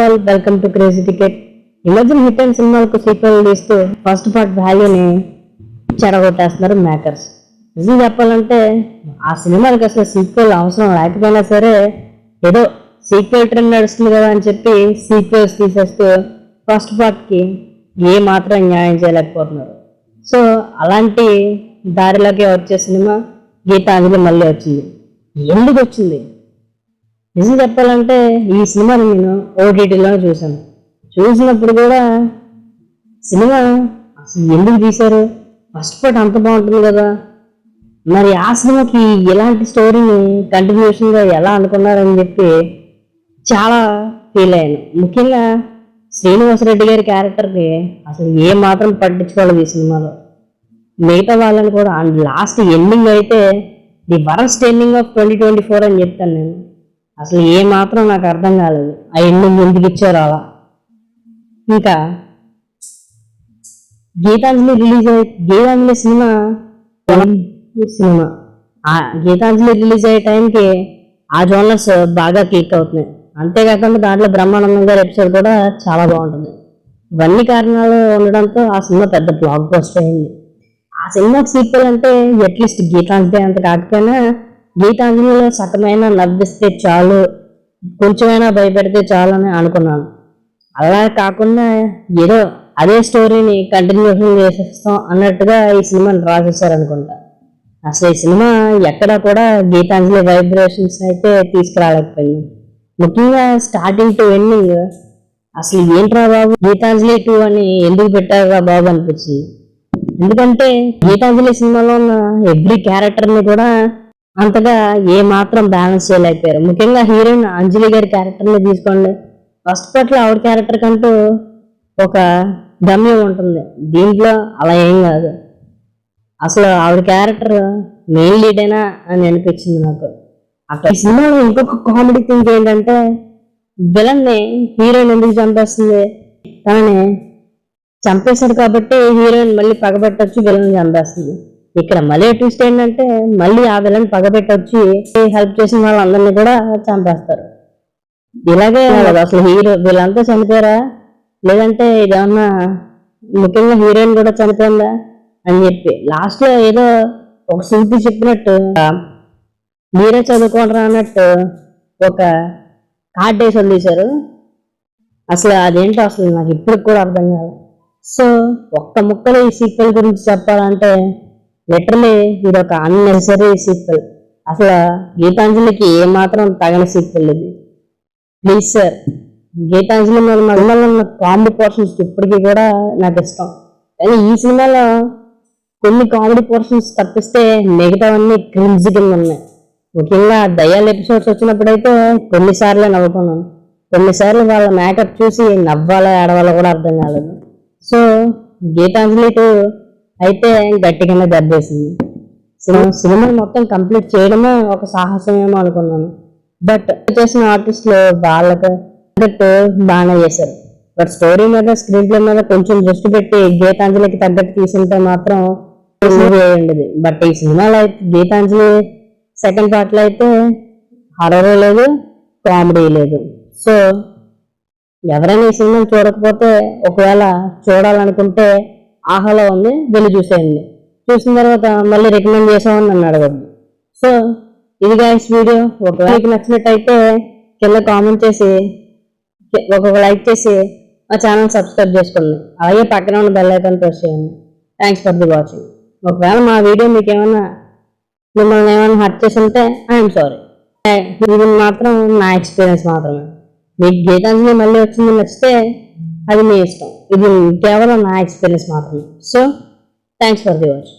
All welcome to crazy ticket. ఈ మధ్యన hit and సినిమాలకు సీక్వెల్ తీస్తూ ఫస్ట్ పార్ట్ వాల్యూని చెడగొట్టేస్తున్నారు మేకర్స్. నిజం చెప్పాలంటే ఆ సినిమాలకు అసలు సీక్వెల్ అవసరం లేకపోయినా సరే ఏదో సీక్వెల్ ట్రెండ్ నడుస్తుంది కదా అని చెప్పి సీక్వెల్స్ తీసేస్తూ ఫస్ట్ పార్ట్కి ఏ మాత్రం న్యాయం చేయలేకపోతున్నారు. సో అలాంటి దారిలోకి వచ్చే సినిమా గీతాంజలి మళ్ళీ వచ్చింది. ఎందుకు వచ్చింది? నిజం చెప్పాలంటే ఈ సినిమాని నేను ఓటీటీలో చూశాను. చూసినప్పుడు కూడా సినిమా అసలు ఎందుకు తీశారు, ఫస్ట్ పార్ట్ అంత బాగుంటుంది కదా, మరి ఆ సినిమాకి ఎలాంటి స్టోరీని కంటిన్యూషన్గా ఎలా అనుకున్నారని చెప్పి చాలా ఫీల్ అయ్యాను. ముఖ్యంగా శ్రీనివాసరెడ్డి గారి క్యారెక్టర్కి అసలు ఏ మాత్రం పట్టించుకోలేదు ఈ సినిమాలో. మిగతా వాళ్ళని కూడా అండ్ లాస్ట్ ఎండింగ్ అయితే ది వరస్ట్ ఎండింగ్ ఆఫ్ 2024 అని చెప్తాను నేను. అసలు ఏ మాత్రం నాకు అర్థం కాలేదు ఆ ఎండింగ్ ఎందుకు ఇచ్చారు అలా. ఇంకా గీతాంజలి సినిమా ఆ గీతాంజలి రిలీజ్ అయ్యే టైంకి ఆ జోనర్స్ బాగా క్లిక్ అవుతున్నాయి. అంతేకాకుండా దాంట్లో బ్రహ్మానందం గారి ఎపిసోడ్ కూడా చాలా బాగుంటుంది. ఇవన్నీ కారణాలు ఉండడంతో ఆ సినిమా పెద్ద బ్లాక్ బస్టర్ అయింది. ఆ సినిమాకి సీక్వెల్ అంటే అట్లీస్ట్ గీతాంజలి అంత కాకపోయినా గీతాంజలిలో సతమైన నవ్విస్తే చాలు, కొంచెమైనా భయపెడితే చాలు అని అనుకున్నాను. అలా కాకుండా ఏదో అదే స్టోరీని కంటిన్యూషన్ చేసేస్తాం అన్నట్టుగా ఈ సినిమాని రాసేసారు అనుకుంటా. అసలు ఈ సినిమా ఎక్కడా కూడా గీతాంజలి వైబ్రేషన్స్ అయితే తీసుకురాలేకపోయింది. ముఖ్యంగా స్టార్టింగ్ టు ఎండింగ్ అసలు ఏంట్రా బాబు గీతాంజలి 2 అని ఎందుకు పెట్టారా బాబు అనిపించింది. ఎందుకంటే గీతాంజలి సినిమాలో ఉన్న ఎవ్రీ క్యారెక్టర్ని కూడా అంతగా ఏ మాత్రం బ్యాలెన్స్ చేయలేకపోయారు. ముఖ్యంగా హీరోయిన్ అంజలి గారి క్యారెక్టర్ని తీసుకోండి. ఫస్ట్ పార్ట్లో ఆవిడ క్యారెక్టర్ కంటూ ఒక గమ్యం ఉంటుంది, దీంట్లో అలా ఏం కాదు. అసలు ఆవిడ క్యారెక్టర్ మెయిన్ లీడేనా అని అనిపించింది నాకు. అక్కడ ఈ సినిమాలో ఇంకొక కామెడీ థింగ్ ఏంటంటే విలన్ని హీరోయిన్ ఎందుకు చంపేస్తుంది, తనని చంపేశాడు కాబట్టి హీరోయిన్ మళ్ళీ పగబెట్టొచ్చి విలన్ చంపేస్తుంది. ఇక్కడ మళ్ళీ ట్విస్ట్ ఏంటంటే మళ్ళీ ఆ విలన్ పగబెట్టొచ్చి హెల్ప్ చేసిన వాళ్ళందరినీ కూడా చంపేస్తారు. ఇలాగే అసలు వీళ్ళంతా చనిపోయారా, లేదంటే ఇదేమన్నా ముఖ్యంగా హీరోయిన్ కూడా చనిపోయిందా అని చెప్పి లాస్ట్లో ఏదో ఒక సూటి చెప్పినట్టు మీరే చదువుకోండి అన్నట్టు ఒక కార్డ్ వేసి వదిలేశారు. అసలు అదేంటో అసలు నాకు ఇప్పుడు కూడా అర్థం కాదు. సో ఒక్క ముక్కలో ఈ సీక్వెల్ గురించి చెప్పాలంటే లిటరలీ ఇది ఒక అన్నెసరీ సీక్వెల్. అసలు గీతాంజలికి ఏమాత్రం తగని సీక్వెల్ ఇది. ప్లీజ్ సార్, గీతాంజలి మీద మళ్ళీ ఉన్న కామెడీ పోర్షన్స్ ఇప్పటికీ కూడా నాకు ఇష్టం. కానీ ఈ సినిమాలో కొన్ని కామెడీ పోర్షన్స్ తప్పిస్తే మిగతావన్నీ క్రింజ్ కింద ఉన్నాయి. ముఖ్యంగా దయ్యాల ఎపిసోడ్స్ వచ్చినప్పుడైతే కొన్నిసార్లు నవ్వుకున్నాను, కొన్నిసార్లు వాళ్ళ మేకప్ చూసి నవ్వాలా ఏడవాలో కూడా అర్థం కాలేదు. సో గీతాంజలి 2 అయితే గట్టిగానే దెబ్బేసింది. సినిమా మొత్తం కంప్లీట్ చేయడమే ఒక సాహసమేమో అనుకున్నాను. బట్ చేసిన ఆర్టిస్టులు వాళ్ళకి తగ్గట్టు బాగానే చేశారు. బట్ స్టోరీ మీద స్క్రీన్ ప్లే మీద కొంచెం దృష్టి పెట్టి గీతాంజలికి తగ్గట్టు తీసుంటే మాత్రం మూవీ అయి ఉండేది. బట్ ఈ సినిమాలో అయితే గీతాంజలి సెకండ్ పార్ట్లో అయితే హర్రర్ లేదు, కామెడీ లేదు. సో ఎవరైనా ఈ సినిమాని చూడకపోతే ఒకవేళ చూడాలనుకుంటే ఆహాలో ఉంది, వెళ్ళి చూసేయండి. చూసిన తర్వాత మళ్ళీ రికమెండ్ చేసామని నన్ను అడగద్దు. సో ఇది గైస్ వీడియో. ఒకవేళ మీకు నచ్చినట్టయితే కింద కామెంట్ చేసి ఒక్కొక్క లైక్ చేసి మా ఛానల్ సబ్స్క్రైబ్ చేసుకోండి. అలాగే పక్కన ఉన్న బెల్ ఐకాన్ ప్రెస్ చేయండి. Thanks for the watching. ఒకవేళ మా వీడియో మీకు మిమ్మల్ని ఏమైనా హర్ట్ చేసి ఉంటే ఐఎమ్ సారీ. ఇది మాత్రం నా ఎక్స్పీరియన్స్ మాత్రమే. మీకు గీతాంజలి మళ్ళీ వచ్చింది నచ్చితే అది మీ ఇష్టం, ఇది కేవలం నా ఎక్స్పీరియన్స్ మాత్రమే. So thanks for the watch.